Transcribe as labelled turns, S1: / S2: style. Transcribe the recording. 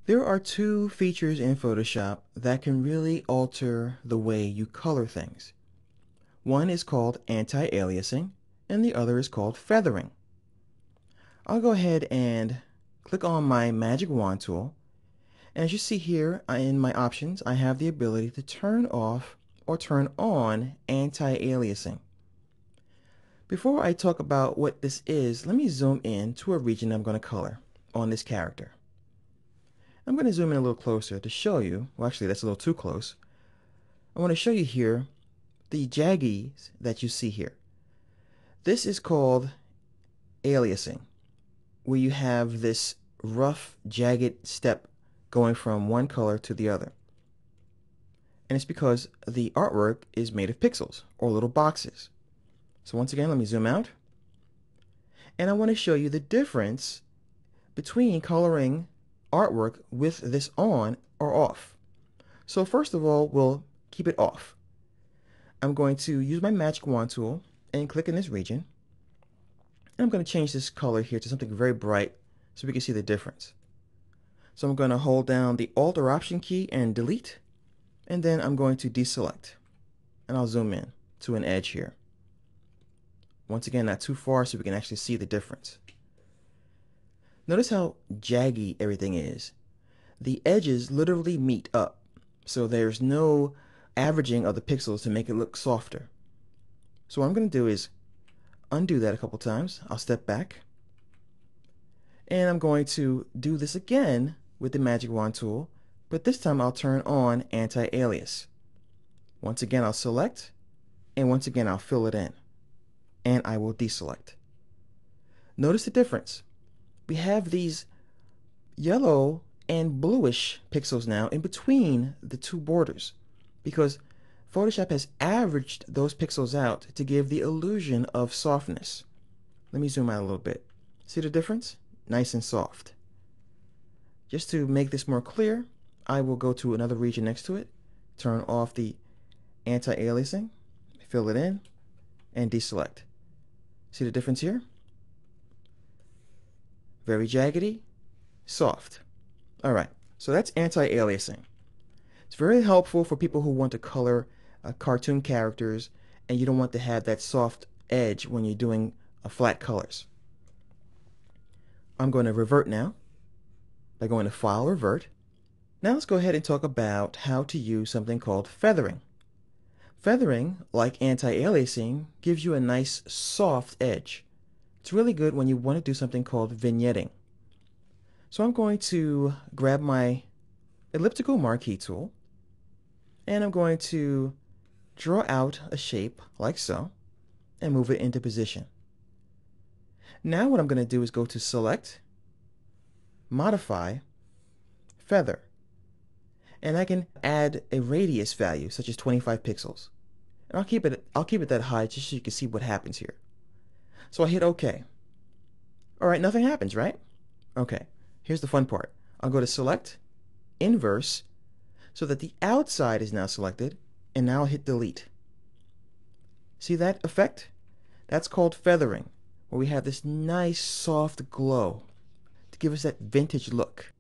S1: There are two features in Photoshop that can really alter the way you color things. One is called anti-aliasing, and the other is called feathering. I'll go ahead and click on my magic wand tool. And as you see here in my options, I have the ability to turn off or turn on anti-aliasing. Before I talk about what this is, let me zoom in to a region I'm going to color on this character. I'm going to zoom in a little closer to show you, well actually that's a little too close. I want to show you here the jaggies that you see here. This is called aliasing, where you have this rough, jagged step going from one color to the other. And it's because the artwork is made of pixels, or little boxes. So once again, let me zoom out. And I want to show you the difference between coloring artwork with this on or off. So first of all, we'll keep it off. I'm going to use my magic wand tool and click in this region. And I'm going to change this color here to something very bright so we can see the difference. So I'm going to hold down the Alt or Option key and delete, and then I'm going to deselect. And I'll zoom in to an edge here. Once again, not too far so we can actually see the difference. Notice how jaggy everything is. The edges literally meet up, so there's no averaging of the pixels to make it look softer. So what I'm going to do is undo that a couple times. I'll step back, and I'm going to do this again with the magic wand tool, but this time I'll turn on anti-alias. Once again I'll select, and once again I'll fill it in, and I will deselect. Notice the difference. We have these yellow and bluish pixels now in between the two borders because Photoshop has averaged those pixels out to give the illusion of softness. Let me zoom out a little bit. See the difference? Nice and soft. Just to make this more clear, I will go to another region next to it, turn off the anti-aliasing, fill it in, and deselect. See the difference here? Very jaggedy, soft. Alright, so that's anti-aliasing. It's very helpful for people who want to color cartoon characters and you don't want to have that soft edge when you're doing flat colors. I'm going to revert now by going to File, Revert. Now let's go ahead and talk about how to use something called feathering. Feathering, like anti-aliasing, gives you a nice soft edge. It's really good when you want to do something called vignetting. So I'm going to grab my elliptical marquee tool and I'm going to draw out a shape like so and move it into position. Now what I'm going to do is go to Select, Modify, Feather, and I can add a radius value such as 25 pixels. And I'll keep it that high just so you can see what happens here. So I hit OK. Alright, nothing happens, right? Okay, here's the fun part. I'll go to Select, Inverse, so that the outside is now selected, and now I'll hit Delete. See that effect? That's called feathering, where we have this nice soft glow to give us that vintage look.